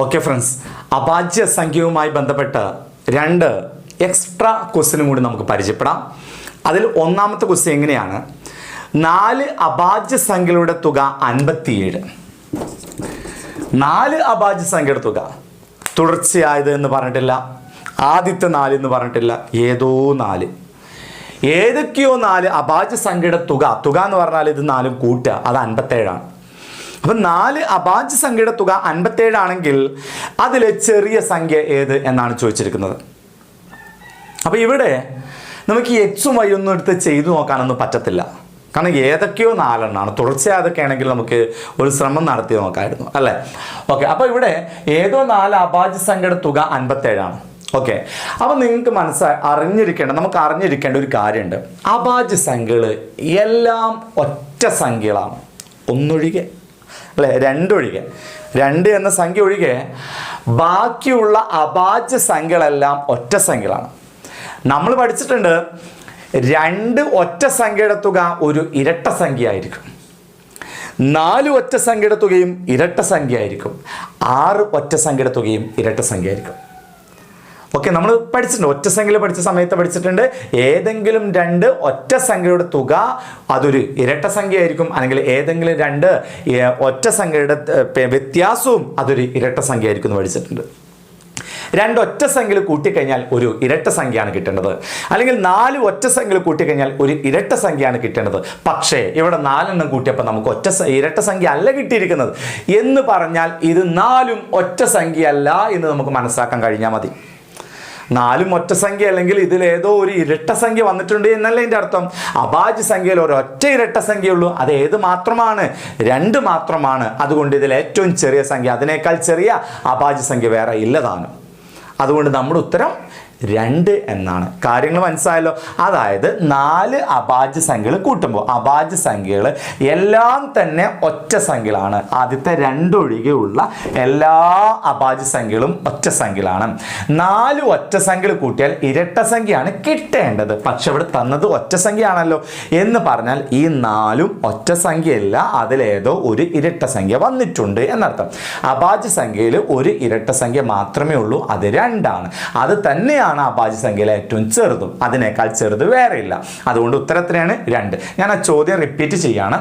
Okay friends, അഭാജ്യ സംഖ്യയുമായി ബന്ധപ്പെട്ട രണ്ട് extra ക്വസ്റ്റ്യനും കൂടി നമുക്ക് പരിചയപ്പെടാം. അതിൽ ഒന്നാമത്തെ ക്വസ്റ്റ്യൻ എങ്ങനെയാണ്? 4 അഭാജ്യ സംഖ്യകളുടെ തുക 57. 4 അഭാജ്യ സംഖ്യയുടെ തുക തുടർച്ചയായത് എന്ന് പറഞ്ഞിട്ടില്ല, ആദ്യത്തെ 4 എന്ന് പറഞ്ഞിട്ടില്ല, ഏതൊക്കെയോ 4 അഭാജ്യ സംഖ്യയുടെ തുക എന്ന് പറഞ്ഞാൽ ഇത് 4 കൂട്ടുക, അത് 57ആണ്. അപ്പം 4 അഭാജ്യ സംഖ്യയുടെ തുക 57 ആണെങ്കിൽ അതിലെ ചെറിയ സംഖ്യ ഏത് എന്നാണ് ചോദിച്ചിരിക്കുന്നത്. അപ്പം ഇവിടെ നമുക്ക് ഈ എക്സും വൈ ഒന്നും എടുത്ത് ചെയ്തു നോക്കാനൊന്നും പറ്റത്തില്ല. കാരണം ഏതൊക്കെയോ 4 എണ്ണമാണ്, തുടർച്ചയായതൊക്കെ ആണെങ്കിൽ നമുക്ക് ഒരു ശ്രമം നടത്തി നോക്കാമായിരുന്നു അല്ലേ. ഓക്കെ, അപ്പോൾ ഇവിടെ ഏതോ 4 അഭാജ്യ സംഖ്യയുടെ തുക 57 ആണ്. ഓക്കെ, അപ്പം നിങ്ങൾക്ക് നമുക്ക് അറിഞ്ഞിരിക്കേണ്ട ഒരു കാര്യമുണ്ട്. അഭാജ്യ സംഖ്യകൾ എല്ലാം ഒറ്റ സംഖ്യകളാണ്, ഒന്നൊഴികെ അല്ലേ, 2 ഒഴികെ. 2 എന്ന സംഖ്യ ഒഴികെ ബാക്കിയുള്ള അഭാജ്യ സംഖ്യകളെല്ലാം ഒറ്റ സംഖ്യകളാണ്. നമ്മൾ പഠിച്ചിട്ടുണ്ട് 2 ഒറ്റ സംഖ്യയുടെ തുക ഒരു ഇരട്ട സംഖ്യ ആയിരിക്കും, 4 ഒറ്റ സംഖ്യയുടെ തുകയും ഇരട്ട സംഖ്യ ആയിരിക്കും, 6 ഒറ്റ സംഖ്യയുടെ തുകയും ഇരട്ട സംഖ്യ ആയിരിക്കും. ഓക്കെ, നമ്മൾ പഠിച്ചിട്ടുണ്ട്, ഒറ്റ സംഖ്യയിൽ പഠിച്ച സമയത്ത് പഠിച്ചിട്ടുണ്ട് ഏതെങ്കിലും 2 ഒറ്റ സംഖ്യയുടെ തുക അതൊരു ഇരട്ട സംഖ്യ ആയിരിക്കും, അല്ലെങ്കിൽ ഏതെങ്കിലും 2 ഒറ്റ സംഖ്യയുടെ വ്യത്യാസവും അതൊരു ഇരട്ട സംഖ്യ ആയിരിക്കും എന്ന് പഠിച്ചിട്ടുണ്ട്. 2 ഒറ്റ സംഖ്യകൾ കൂട്ടിക്കഴിഞ്ഞാൽ ഒരു ഇരട്ട സംഖ്യയാണ് കിട്ടേണ്ടത്, അല്ലെങ്കിൽ 4 ഒറ്റ സംഖ്യകൾ കൂട്ടിക്കഴിഞ്ഞാൽ ഒരു ഇരട്ട സംഖ്യയാണ് കിട്ടേണ്ടത്. പക്ഷേ ഇവിടെ 4 എണ്ണം കൂട്ടിയപ്പോൾ നമുക്ക് ഇരട്ട സംഖ്യ അല്ല കിട്ടിയിരിക്കുന്നത് എന്ന് പറഞ്ഞാൽ ഇത് 4ഉം ഒറ്റ സംഖ്യ അല്ല എന്ന് നമുക്ക് മനസ്സിലാക്കാൻ കഴിഞ്ഞാൽ മതി. 4ഉം ഒറ്റ സംഖ്യ അല്ലെങ്കിൽ ഇതിലേതോ ഒരു ഇരട്ട സംഖ്യ വന്നിട്ടുണ്ട് എന്നല്ല ഇതിൻ്റെ അർത്ഥം. അഭാജ്യ സംഖ്യയിൽ ഒരൊറ്റ ഇരട്ട സംഖ്യയുള്ളൂ, അത് ഏത് മാത്രമാണ്? 2 മാത്രമാണ്. അതുകൊണ്ട് ഇതിൽ ഏറ്റവും ചെറിയ സംഖ്യ, അതിനേക്കാൾ ചെറിയ അഭാജ്യ സംഖ്യ വേറെ ഇല്ലതാണ്. അതുകൊണ്ട് നമ്മുടെ ഉത്തരം 2 എന്നാണ്. കാര്യങ്ങൾ മനസ്സിലായല്ലോ. അതായത് 4 അഭാജ്യ സംഖ്യകൾ കൂട്ടുമ്പോൾ അഭാജ്യ സംഖ്യകൾ എല്ലാം തന്നെ ഒറ്റ സംഖ്യകളാണ്. ആദ്യത്തെ 2 ഒഴികെയുള്ള എല്ലാ അഭാജ്യ സംഖ്യകളും ഒറ്റ സംഖ്യകളാണ്. 4 ഒറ്റ സംഖ്യകൾ കൂട്ടിയാൽ ഇരട്ട സംഖ്യയാണ് കിട്ടേണ്ടത്. പക്ഷെ ഇവിടെ തന്നത് ഒറ്റ സംഖ്യയാണല്ലോ എന്ന് പറഞ്ഞാൽ ഈ 4ഉം ഒറ്റ സംഖ്യയല്ല, അതിലേതോ ഒരു ഇരട്ട സംഖ്യ വന്നിട്ടുണ്ട് എന്നർത്ഥം. അഭാജ്യ സംഖ്യയിൽ ഒരു ഇരട്ട സംഖ്യ മാത്രമേ ഉള്ളൂ, അത് 2 ആണ്. അത് തന്നെയാണ് അഭാജ്യ സംഖ്യയിലെ ഏറ്റവും ചെറുതും, അതിനേക്കാൾ ചെറുത് വേറെ ഇല്ല. അതുകൊണ്ട് ഉത്തരത്തിനാണ് 2. ഞാൻ ആ ചോദ്യം റിപ്പീറ്റ് ചെയ്യാണ്,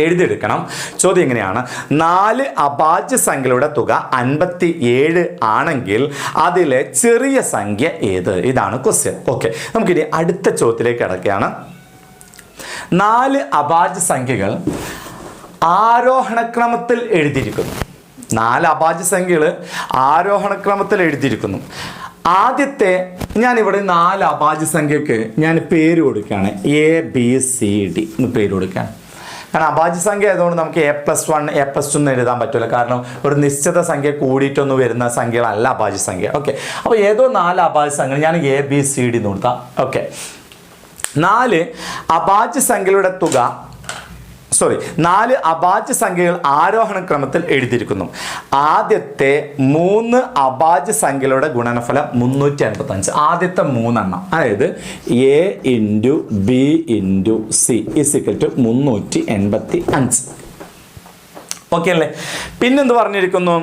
എഴുതിയെടുക്കണം. ചോദ്യം എങ്ങനെയാണ്? 4 അഭാജ്യ സംഖ്യകളുടെ തുക 57 ആണെങ്കിൽ അതിലെ ചെറിയ സംഖ്യ ഏത്? ഇതാണ് ക്വസ്റ്റ്യൻ. ഓക്കെ, നമുക്കിനി അടുത്ത ചോദ്യത്തിലേക്ക് കിടക്കുകയാണ്. 4 അഭാജ്യ സംഖ്യകൾ ആരോഹണക്രമത്തിൽ എഴുതിയിരിക്കുന്നു. 4 അഭാജ്യ സംഖ്യകൾ ആരോഹണക്രമത്തിൽ എഴുതിയിരിക്കുന്നു. ആദ്യത്തെ ഞാനിവിടെ 4 അഭാജ്യ സംഖ്യക്ക് ഞാൻ പേര് കൊടുക്കുകയാണ്, ABCD എന്ന് പേര് കൊടുക്കുകയാണ്. കാരണം അഭാജ്യ സംഖ്യ ആയതുകൊണ്ട് നമുക്ക് A+1 A+2 എന്ന് എഴുതാൻ പറ്റില്ല, കാരണം ഒരു നിശ്ചിത സംഖ്യ കൂടിയിട്ടൊന്നും വരുന്ന സംഖ്യകളല്ല അഭാജ്യ സംഖ്യ. ഓക്കെ, അപ്പോൾ ഏതോ 4 അഭാജ്യ സംഖ്യ ഞാൻ ABCD എന്ന് കൊടുത്താം. ഓക്കെ, 4 അഭാജ്യ സംഖ്യകളുടെ തുക 4 അഭാജ്യ സംഖ്യകൾ ആരോഹണ ക്രമത്തിൽ എഴുതിയിരിക്കുന്നു. ആദ്യത്തെ 3 അഭാജ്യ സംഖ്യകളുടെ ഗുണനഫലം 385. ആദ്യത്തെ 3 എണ്ണം, അതായത് A × B × C = 385. ഓക്കെ അല്ലേ? പിന്നെന്ത് പറഞ്ഞിരിക്കുന്നു?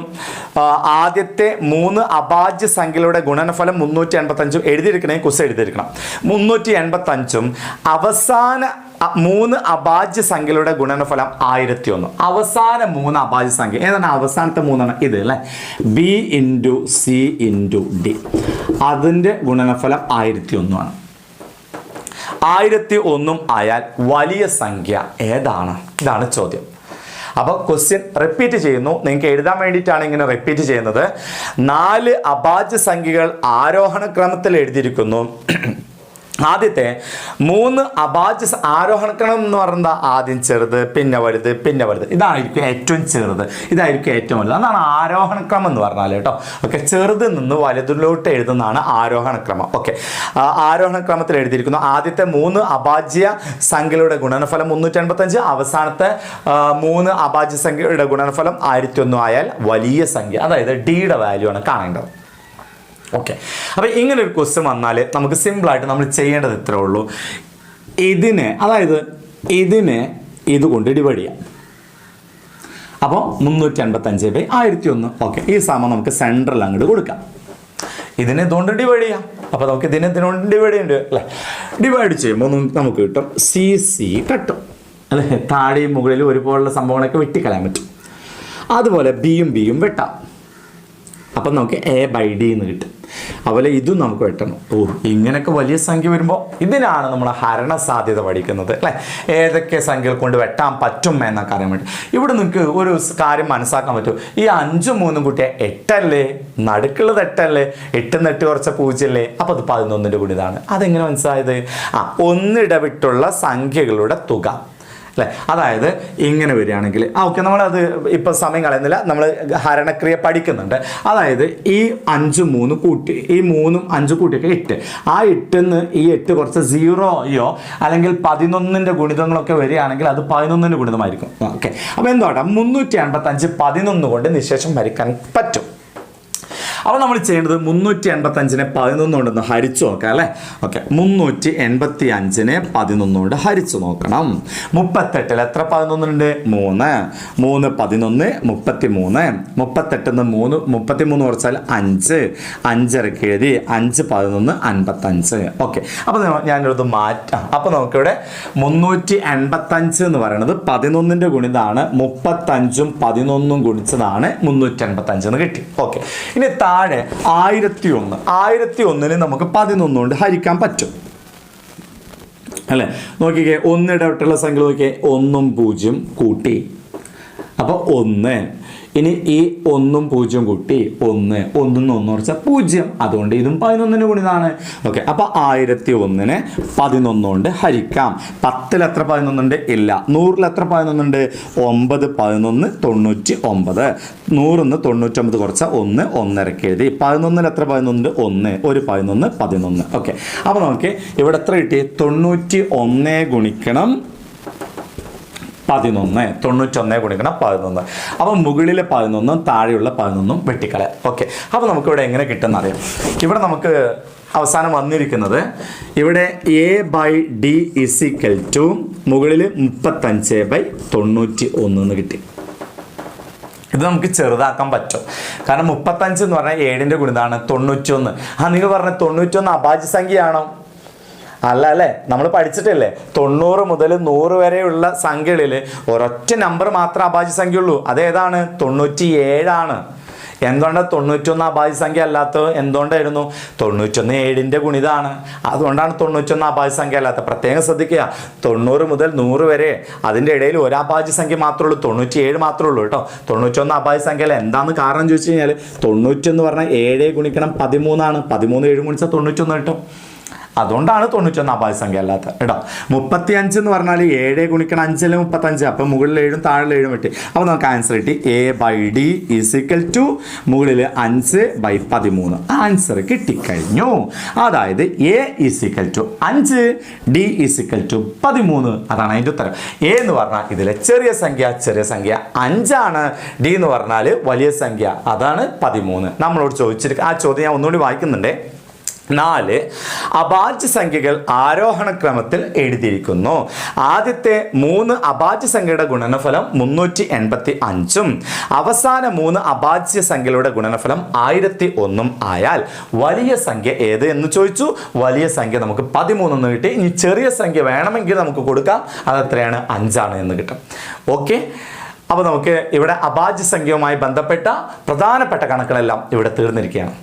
ആദ്യത്തെ 3 അഭാജ്യ സംഖ്യകളുടെ ഗുണനഫലം 385 എഴുതിയിരിക്കണേ, കുസ് എഴുതിയിരിക്കണം. 385ഉം അവസാന 3 അഭാജ്യ സംഖ്യകളുടെ ഗുണനഫലം 1001. അവസാന 3 അഭാജ്യ സംഖ്യ ഏതാണ്? അവസാനത്തെ 3 ഇത് അല്ലേ, B × C × D, അതിൻ്റെ ഗുണനഫലം 1001 ആണ്. 1001 ആയാൽ വലിയ സംഖ്യ ഏതാണ്? ഇതാണ് ചോദ്യം. അപ്പോൾ ക്വസ്റ്റ്യൻ റിപ്പീറ്റ് ചെയ്യുന്നു, നിങ്ങൾക്ക് എഴുതാൻ വേണ്ടിയിട്ടാണ് ഇങ്ങനെ റിപ്പീറ്റ് ചെയ്യുന്നത്. 4 അഭാജ്യ സംഖ്യകൾ ആരോഹണ ക്രമത്തിൽ എഴുതിയിരിക്കുന്നു. ആദ്യത്തെ 3 അഭാജ്യ ആരോഹണക്രമം എന്ന് പറയുന്നത് ആദ്യം ചെറുത്, പിന്നെ വലുത്, പിന്നെ വലുത്. ഇതായിരിക്കും ഏറ്റവും ചെറുത്, ഇതായിരിക്കും ഏറ്റവും വലുത്. അതാണ് ആരോഹണക്രമം എന്ന് പറഞ്ഞാൽ കേട്ടോ. ഓക്കെ, ചെറുതിൽ നിന്ന് വലുതിലോട്ട് എഴുതുന്നതാണ് ആരോഹണക്രമം. ഓക്കെ, ആരോഹണക്രമത്തിൽ എഴുതിയിരിക്കുന്നു. ആദ്യത്തെ 3 അഭാജ്യ സംഖ്യകളുടെ ഗുണനഫലം 385, അവസാനത്തെ 3 അഭാജ്യ സംഖ്യയുടെ ഗുണനഫലം 1001 ആയാൽ വലിയ സംഖ്യ, അതായത് ഡിയുടെ വാല്യൂ ആണ് കാണേണ്ടത്. ഓക്കെ, അപ്പോൾ ഇങ്ങനെ ഒരു ക്വസ്റ്റ്യൻ വന്നാൽ നമുക്ക് സിമ്പിളായിട്ട് നമ്മൾ ചെയ്യേണ്ടത് ഇത്രേ ഉള്ളൂ. ഇതിനെ ഇതുകൊണ്ട് ഡിവൈഡ് ചെയ്യാം. അപ്പോൾ 385/1001. ഓക്കെ, ഈ സമം നമുക്ക് സെൻട്രൽ അങ്ങോട്ട് കൊടുക്കാം. ഇതിനെ ഇതുകൊണ്ട് ഡിവൈഡ് ചെയ്യാം. അപ്പോൾ നമുക്ക് ഇതിനോണ്ട് ഡിവൈഡ് ചെയ്യേണ്ടി അല്ലേ? ഡിവൈഡ് ചെയ്യുമ്പോൾ നമുക്ക് കിട്ടും CC കിട്ടും അല്ലേ? താഴെയും മുകളിലും ഒരുപോലുള്ള സംഭവങ്ങളൊക്കെ വെട്ടിക്കളയാൻ പറ്റും. അതുപോലെ ബിയും വെട്ടാം. അപ്പം നമുക്ക് A/D എന്ന് കിട്ടും. അതുപോലെ ഇതും നമുക്ക് വെട്ടണം. ഇങ്ങനെയൊക്കെ വലിയ സംഖ്യ വരുമ്പോൾ ഇതിനാണ് നമ്മൾ ഹരണ സാധ്യത പഠിക്കുന്നത് അല്ലേ? ഏതൊക്കെ സംഖ്യകൾ കൊണ്ട് വെട്ടാൻ പറ്റും എന്നൊക്കെ അറിയാൻ പറ്റും. ഇവിടെ നിങ്ങൾക്ക് ഒരു കാര്യം മനസ്സിലാക്കാൻ പറ്റും. ഈ 5 3 കൂട്ടിയ 8 അല്ലേ? നടുക്കുള്ളത് 8 അല്ലേ? 8 8 കുറച്ച 0 അല്ലേ? അപ്പോൾ അത് 11ന്റെ ഗുണിതാണ്. അതെങ്ങനെ മനസ്സിലായത്? ഒന്നിടവിട്ടുള്ള സംഖ്യകളുടെ തുക അല്ലേ? അതായത് ഇങ്ങനെ വരികയാണെങ്കിൽ ഓക്കെ, നമ്മളത് ഇപ്പം സമയം കളയുന്നില്ല, നമ്മൾ ഹരണക്രിയ പഠിക്കുന്നുണ്ട്. അതായത് ഈ 5 3 കൂട്ടി, ഈ 3 5 കൂട്ടിയൊക്കെ 8, ആ 8ന്ന് ഈ 8 കുറച്ച് 0യോ അല്ലെങ്കിൽ 11ന്റെ ഗുണിതങ്ങളൊക്കെ വരികയാണെങ്കിൽ അത് 11ന്റെ ഗുണിതമായിരിക്കും. ഓക്കെ, അപ്പോൾ എന്തോട്ടെ 385 11 കൊണ്ട് നിശേഷം ഹരിക്കാൻ പറ്റും. അപ്പോൾ നമ്മൾ ചെയ്യേണ്ടത് 385നെ 11 കൊണ്ടൊന്ന് ഹരിച്ചു നോക്കാം അല്ലേ? ഓക്കെ, 385നെ 11 കൊണ്ട് ഹരിച്ചു നോക്കണം. 38ൽ എത്ര 11 ഉണ്ട്? 3 3 11 33. 38ന്ന് 33 കുറച്ചാൽ 5 5 എഴുതി 5 11 55. ഓക്കെ, അപ്പോൾ ഞാനൊരു മാറ്റാം. അപ്പോൾ നമുക്കിവിടെ 385 എന്ന് പറയുന്നത് 11ന്റെ ഗുണിതാണ്. 35ഉം 11ഉം ഗുണിച്ചതാണ് 385 എന്ന് കിട്ടി. ഓക്കെ, ഇനി താഴെ 1001ന് നമുക്ക് 11 കൊണ്ട് ഹരിക്കാൻ പറ്റും അല്ലേ? നോക്കിക്കേ, ഒന്നിടവിട്ടുള്ള സംഖ്യ നോക്കിയേ, 1 0 കൂട്ടി, അപ്പോൾ 1. ഇനി ഈ 1 0 കൂട്ടി 1 1 1 കുറച്ചാൽ 0, അതുകൊണ്ട് ഇതും 11ന് ഗുണിതാണ്. ഓക്കെ, അപ്പോൾ 1001നെ 11 കൊണ്ട് ഹരിക്കാം. 10ൽ എത്ര 11 ഉണ്ട്? ഇല്ല. 100ൽ എത്ര 11 ഉണ്ട്? 9 11 99. 100ന്ന് 99 കുറച്ച 1 1.5 എഴുതി. 11ൽ എത്ര 11 ഉണ്ട്? 1 ഒരു 11 11. ഓക്കെ, അപ്പോൾ നമുക്ക് ഇവിടെ എത്ര കിട്ടി? 91 ഗുണിക്കണം 11. 91 ഗുണിക്കണം 11. അപ്പോൾ മുകളിലെ 11 താഴെയുള്ള 11 വെട്ടിക്കളയാം. ഓക്കെ, അപ്പോൾ നമുക്കിവിടെ എങ്ങനെ കിട്ടുമെന്ന് അറിയാം. ഇവിടെ നമുക്ക് അവസാനം വന്നിരിക്കുന്നത് ഇവിടെ A/D = മുകളിൽ 35/91 എന്ന് കിട്ടി. ഇത് നമുക്ക് ചെറുതാക്കാൻ പറ്റും. കാരണം 35 എന്ന് പറഞ്ഞാൽ 7ന്റെ ഗുണിതാണ്. 91 നിങ്ങൾ പറഞ്ഞ 91 അഭാജ്യ സംഖ്യയാണോ? അല്ല അല്ലേ? നമ്മൾ പഠിച്ചിട്ടില്ലേ 90 മുതൽ 100 വരെയുള്ള സംഖ്യകളിൽ ഒരൊറ്റ നമ്പർ മാത്രമേ അഭാജ്യ സംഖ്യ ഉള്ളൂ. അതേതാണ്? 97 എന്തുകൊണ്ടാണ് 91 അഭാജ്യ സംഖ്യ അല്ലാത്തത്? എന്തുകൊണ്ടായിരുന്നു? 91 7ന്റെ ഗുണിതാണ്. അതുകൊണ്ടാണ് 91 അഭാജ്യ സംഖ്യ അല്ലാത്തത്. പ്രത്യേകം ശ്രദ്ധിക്കുക, 90 മുതൽ 100 വരെ അതിൻ്റെ ഇടയിൽ ഒരു അഭാജ്യ സംഖ്യ മാത്രമേ ഉള്ളൂ, 97 മാത്രമേ ഉള്ളൂ കേട്ടോ. 91 അഭാജ്യ സംഖ്യയിൽ എന്താണെന്ന് കാരണം ചോദിച്ചു കഴിഞ്ഞാൽ 90 എന്ന് പറഞ്ഞാൽ 7 ഗുണിക്കണം 13 13 7 ഗുണിച്ചാൽ 91 കിട്ടും. അതുകൊണ്ടാണ് 91 അഭാജ്യ സംഖ്യ അല്ലാത്ത കേട്ടോ. 35 എന്ന് പറഞ്ഞാൽ 7 ഗുണിക്കണം 5 അല്ലെ 35. അപ്പം മുകളിൽ 7 താഴെ 7 വെട്ടി. അപ്പോൾ നമുക്ക് ആൻസർ കിട്ടി A/D = മുകളിൽ 5/13. ആൻസർ കിട്ടിക്കഴിഞ്ഞു. അതായത് A = 5, D = 13. അതാണ് അതിൻ്റെ ഉത്തരം. A എന്ന് പറഞ്ഞാൽ ഇതിലെ ചെറിയ സംഖ്യ 5 ആണ്. D എന്ന് പറഞ്ഞാൽ വലിയ സംഖ്യ, അതാണ് 13. നമ്മളോട് ചോദിച്ചിരിക്കുക. ആ ചോദ്യം ഞാൻ ഒന്നുകൂടി വായിക്കുന്നുണ്ട്. 4 അഭാജ്യ സംഖ്യകൾ ആരോഹണ ക്രമത്തിൽ എഴുതിയിരിക്കുന്നു. ആദ്യത്തെ 3 അഭാജ്യ സംഖ്യയുടെ ഗുണനഫലം 385ഉം അവസാന 3 അഭാജ്യ സംഖ്യകളുടെ ഗുണനഫലം 1001 ആയാൽ വലിയ സംഖ്യ ഏത് എന്ന് ചോദിച്ചു. വലിയ സംഖ്യ നമുക്ക് 13 എന്ന് കിട്ടി. ഇനി ചെറിയ സംഖ്യ വേണമെങ്കിൽ നമുക്ക് കൊടുക്കാം. അതെത്രയാണ്? 5 എന്ന് കിട്ടും. ഓക്കെ, അപ്പോൾ നമുക്ക് ഇവിടെ അഭാജ്യ സംഖ്യയുമായി ബന്ധപ്പെട്ട പ്രധാനപ്പെട്ട കണക്കുകളെല്ലാം ഇവിടെ തീർന്നിരിക്കുകയാണ്.